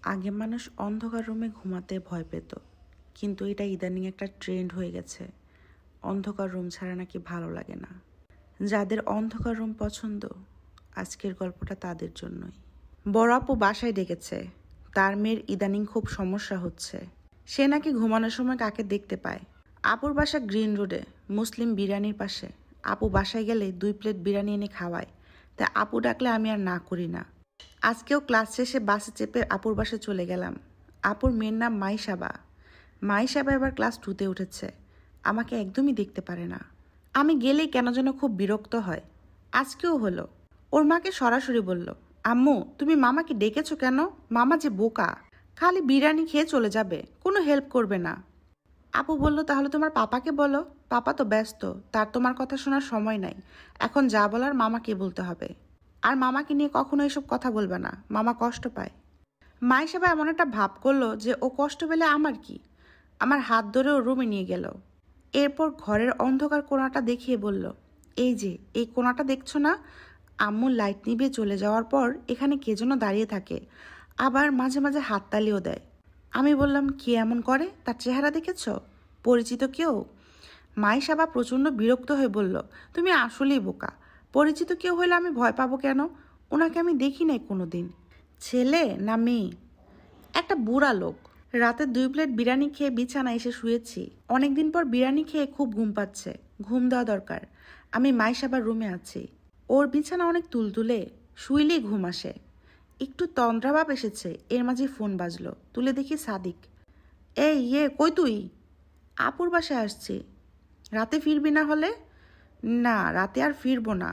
আগে মানুষ অন্ধকার রুমে ঘুমাতে ভয় পেত, কিন্তু এটা ইদানিং একটা ট্রেন্ড হয়ে গেছে। অন্ধকার রুম ছাড়া নাকি ভালো লাগে না। যাদের অন্ধকার রুম পছন্দ, আজকের গল্পটা তাদের জন্যই। বড় আপু বাসায় ডেকেছে, তার মেয়ের ইদানিং খুব সমস্যা হচ্ছে। সে নাকি ঘুমানোর সময় কাকে দেখতে পায়। আপুর বাসা গ্রিন রোডে, মুসলিম বিরিয়ানির পাশে। আপু বাসায় গেলে 2 প্লেট বিরিয়ানি এনে খাওয়ায়, তাই আপু ডাকলে আমি আর না করি না। আজকেও ক্লাস শেষে বাসে চেপে আপুর বাসায় চলে গেলাম। আপুর মেয়ের নাম মাইশাবা। মাইশাবা এবার ক্লাস 2তে উঠেছে। আমাকে একদমই দেখতে পারে না। আমি গেলেই কেন যেন খুব বিরক্ত হয়। আজকেও হলো। ওর মাকে সরাসরি বলল, আম্মু তুমি মামাকে ডেকেছো কেন? মামা যে বোকা, খালি বিরিয়ানি খেয়ে চলে যাবে, কোনো হেল্প করবে না। আপু বলল, তাহলে তোমার পাপাকে বলো। পাপা তো ব্যস্ত, তার তোমার কথা শোনার সময় নাই। এখন যা বলার মামাকে বলতে হবে। আর মামাকে নিয়ে কখনো এসব কথা বলবে না, মামা কষ্ট পায়। মাইশাবা এমন একটা ভাব করলো যে ও কষ্ট পেলে আমার কি। আমার হাত ধরে ও রুমে নিয়ে গেল। এরপর ঘরের অন্ধকার কোণাটা দেখিয়ে বলল, এই যে এই কোণাটা দেখছো না? আম্মু লাইট নিভিয়ে চলে যাওয়ার পর এখানে কে যেন দাঁড়িয়ে থাকে, আবার মাঝে মাঝে হাততালিও দেয়। আমি বললাম, কে এমন করে? তার চেহারা দেখেছ? পরিচিত কেউ? মাইশাবা প্রচণ্ড বিরক্ত হয়ে বলল, তুমি আসলেই বোকা। পরিচিত কেউ হলে আমি ভয় পাবো কেন? ওনাকে আমি দেখি নাই কোনোদিন। ছেলে না মেয়ে? একটা বুড়া লোক। রাতে 2 প্লেট বিরিয়ানি খেয়ে বিছানায় এসে শুয়েছি। অনেকদিন পর বিরিয়ানি খেয়ে খুব ঘুম পাচ্ছে, ঘুম দেওয়া দরকার। আমি মাইশাবার রুমে আছি। ওর বিছানা অনেক তুলতুলে, শুইলেই ঘুম আসে। একটু তন্দ্রাভাব এসেছে, এর মাঝে ফোন বাজলো। তুলে দেখি সাদিক। এই কই তুই? আপুর বাসায় আসছি। রাতে ফিরবি না হলে? না, রাতে আর ফিরবো না।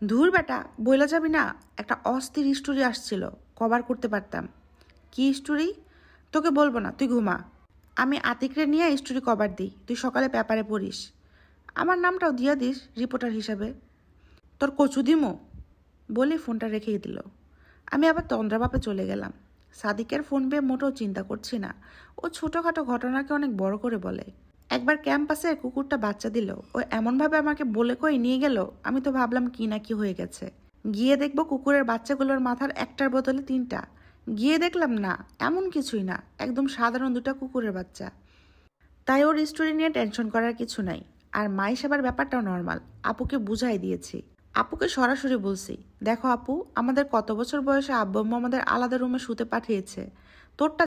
ধুর বেটা, বইলা যাবি না? একটা অস্থির স্টোরি আসছিল, কভার করতে পারতাম। কি স্টোরি? তোকে বলবো না, তুই ঘুমা। আমি আতিকরে নিয়ে স্টোরি কভার দিই, তুই সকালে পেপারে পড়িস। আমার নামটাও দিয়া দিস রিপোর্টার হিসাবে। তোর কচু দিমো বলে ফোনটা রেখেই দিল। আমি আবার তন্দ্রাবাপে চলে গেলাম। সাদিকের ফোন পেয়ে মোটেও চিন্তা করছি না। ও ছোটোখাটো ঘটনাকে অনেক বড় করে বলে। একবার ক্যাম্পাসে কুকুরটা বাচ্চা দিল, ও এমনভাবে আমাকে বলে কই নিয়ে গেল, আমি তো ভাবলাম কি না কি হয়ে গেছে। গিয়ে দেখবো কুকুরের বাচ্চাগুলোর মাথার একটার বদলে 3টা। গিয়ে দেখলাম না, এমন কিছুই না, একদম সাধারণ 2টা কুকুরের বাচ্চা। তাই ওর স্টোরি নিয়ে টেনশন করার কিছু নাই। আর মাইশাবার ব্যাপারটাও নর্মাল, আপুকে বুঝাই দিয়েছি। আপুকে সরাসরি বলছি, দেখো আপু, আমাদের কত বছর বয়সে আব্বু আম্মু আমাদের আলাদা রুমে শুতে পাঠিয়েছে, তোরটা